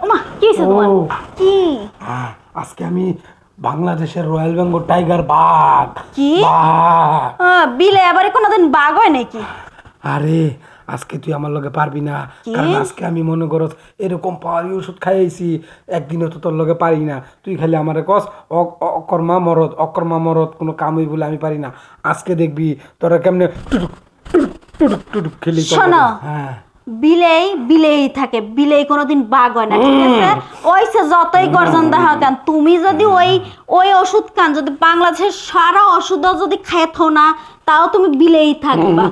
ওমা কি হইছে তোমার? কি আজকে আমি বাংলাদেশের রয়্যাল বেঙ্গল টাইগার বাঘ। কি বাঘ। বিলে এবারে কোনোদিন বাঘ হয় নাকি? আরে আজকে তুই আমার লগে পারবি না, কি? কারণ আজকে আমি মনে করো এরকম পাওয়ারি ওষুধ খাইয়েছি, একদিনও তো তোর লগে পারি না। তুই খালি আমারে কস অকর্মা মরদ, অকর্মা মরদ কোনো কামই বলে আমি পারি না। আজকে দেখবি তোরা কেমনে টুটুক টুটুক টুটুক টুটুক খেলি। শোনো, হ্যাঁ বিলেই বিলেই থাকে, বিলেই কোনোদিন বাঘ হয় না, ঠিক আছে? ওইসে যতই গর্জন দেখা কেন, তুমি যদি ওই ওই ওষুধ খান, যদি বাংলাদেশের সারা ওষুধও যদি খাইতো না, তাও তুমি বিলেই থাকবা।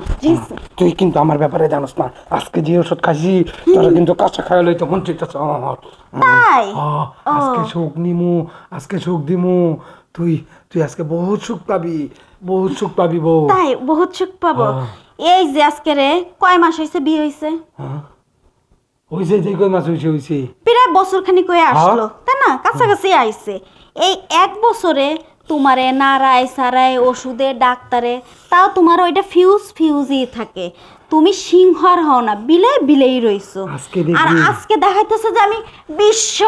তুই কিন্তু আমার ব্যাপারে জানোস না, আজকে যে ওষুধ খাইছি তোরা কিন্তু কাঁচা খাওয়া লইতে মন ঠিক আছে। তাই আজকে সুখ নিমু, আজকে সুখ দিমু। তুই তুই আজকে বহুত সুখ পাবি, বহুত সুখ পাবি বউ। তাই বহুত সুখ পাবো। এই যে আজকে রে কয় মাস হয়েছে বিয়ে হয়েছে? হইছে যে কই মাছ হইছে প্রায় বছর খানি কয়ে আসলো, তাই না? কাছাকাছি আইছে। এই এক বছরে তোমারে নাড়ায় সারায় ওষুধে ডাক্তারে, তাও তোমার ওইটা ফিউজই থাকে। তুমি সিংহর হও না, বিলেই বিলেই রইছো। আর আজকে দেখাইতেছে যে আমি বিশ্ব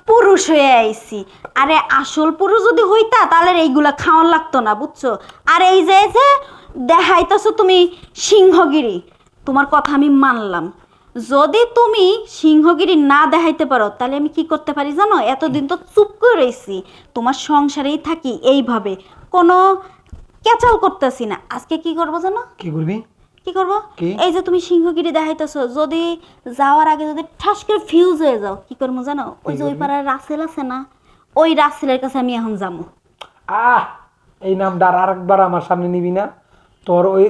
পুরুষ হয়ে আইছি। আরে আসল পুরুষ যদি হইতা তাহলে এইগুলা খাওয়ান লাগতো না, বুঝছো? আর এই যে দেখাইতেছো তুমি সিংহগিরি, তোমার কথা আমি মানলাম। যদি তুমি সিংহগিরি না দেখাইতে পারো তাহলে আমি কি করতে পারি জানো? এতদিন তো চুপ করে রইছি, তোমার সংসারেই থাকি এইভাবে, কোনো ক্যাচাল করতেছি না। আজকে কি করবো জানো? কি করবি? কি করবো? এই যে তুমি সিংহগিরি দেখাইতেছো, যদি যাওয়ার আগে যদি ঠাস করে ফিউজ হয়ে যাও, কি করবো জানো? ওই যে ওই পাড়ার রাসেল আছে না, ওই রাসেলের কাছে আমি এখন যাবো। এই নামটা আরেকবার আমার সামনে নিবি না। তোর ওই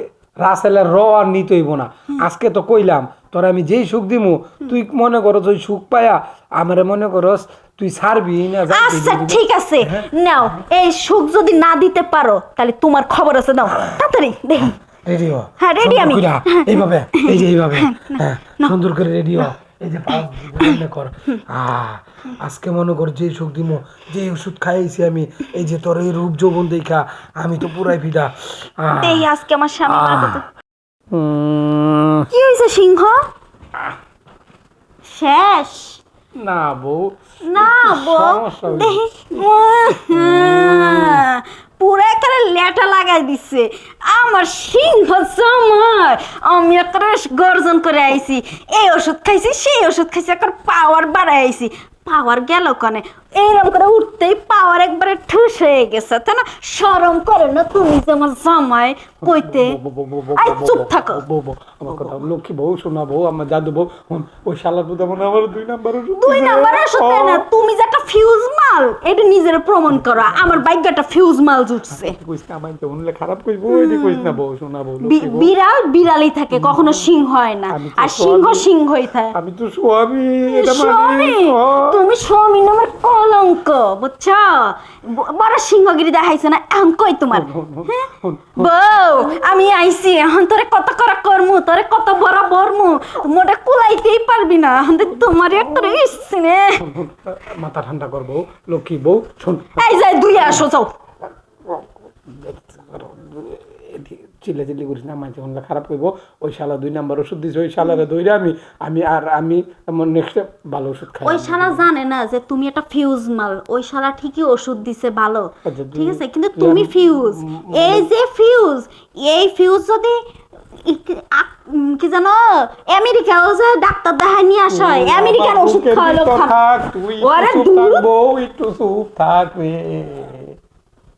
রাসেলের র আর নিতে হইব না। আজকে তো কইলাম তোর আমি যেই সুখ দিমু, তুই মনে করস ওই সুখ পায়া আমারে মনে করস তুই ছাড়বি না। আচ্ছা ঠিক আছে, নাও এই সুখ যদি না দিতে পারো তাহলে তোমার খবর আছে, নাও তাড়াতাড়ি দেখি। রেডি হ। হ্যাঁ রেডি আমি। এইভাবে, এই যে এইভাবে, হ্যাঁ সুন্দর করে রেডি হ। এই যে পাও মনে কর, আজকে মনে কর যে সুখ দিমু, যে ওষুধ খাইছি আমি, এই যে তোর এই রূপ যৌবন দেখা আমি তো পুরাই ফিদা। এই আজকে আমার স্বামী কি হয়েছে? সিংহ শেষ না বউ, না বউ, দেখি পুরো একটা লেটা লাগাই দিচ্ছে আমার সিংহ জামাই। আমি একটা গর্জন করে আইছি, এই ওষুধ খাইছি সেই ওষুধ খাইছি, একটা পাওয়ার বাড়াই আইছি। পাওয়ার গেল কানে, এইরকম করে উঠতেই পাওয়ার একবারে ঠুস হয়ে গেছে, তাই না? শরম করে না তুমি যে আমার জামাই কইতে? আই চুপ থাকো। আমার কথা লক্ষ্মী বউ, শোনা বউ, আমার জাদু বউ, ওই শালার পুত মনে আমার 2 নাম্বার ওষুধ। 2 নাম্বার ওষুধ না, তুমি যে একটা ফিউজ মাল, এটা নিজের প্রমাণ করো। আমার ভাগ্যটা ফিউজ মাল জুটছে। কইস না আমায় তো উনলে খারাপ কইবো, এডি কইস না বউ, শোনা বউ। বিড়াল বিড়ালই থাকে, কখনো সিংহ হয় না, আর সিংহ সিংহই থাকে। আমি তো স্বামী, এটা মানে তুমি স্বামী নামের কলঙ্ক, বুঝছো? বড় সিংহগিরি দেখাইছে না, এখন কই তোমার বউ আমি আইছি, এখন তোরে কত করা করমু, তোরে কত বড় বরমু, মোটা কুলাইতেই পারবি না। তোমার একটা ইচ্ছে নে, মাথা ঠান্ডা কর বউ, লক্ষ্মী বউ, শোন। এই যাই দুই আসো, যাও। চিল্লি করিস না, মাঝে হলে খারাপ করবো। ওই শালা 2 নাম্বার ওষুধ দিছে, ওই শালারে ধরে আমি নেক্সট ভালো ওষুধ খাই। ওই শালা জানে না যে তুমি একটা ফিউজ মাল। ওই শালা ঠিকই ওষুধ দিছে ভালো, ঠিক আছে, কিন্তু তুমি ফিউজ। এই যে ফিউজ, এই ফিউজ যদি কি জানো আমেরিকাও যে ডাক্তার দেখায় নিয়ে আসা হয়, আমেরিকার ওষুধ খাওয়ালো। তুই একটু চুপ থাক বউ, একটু চুপ থাক রে।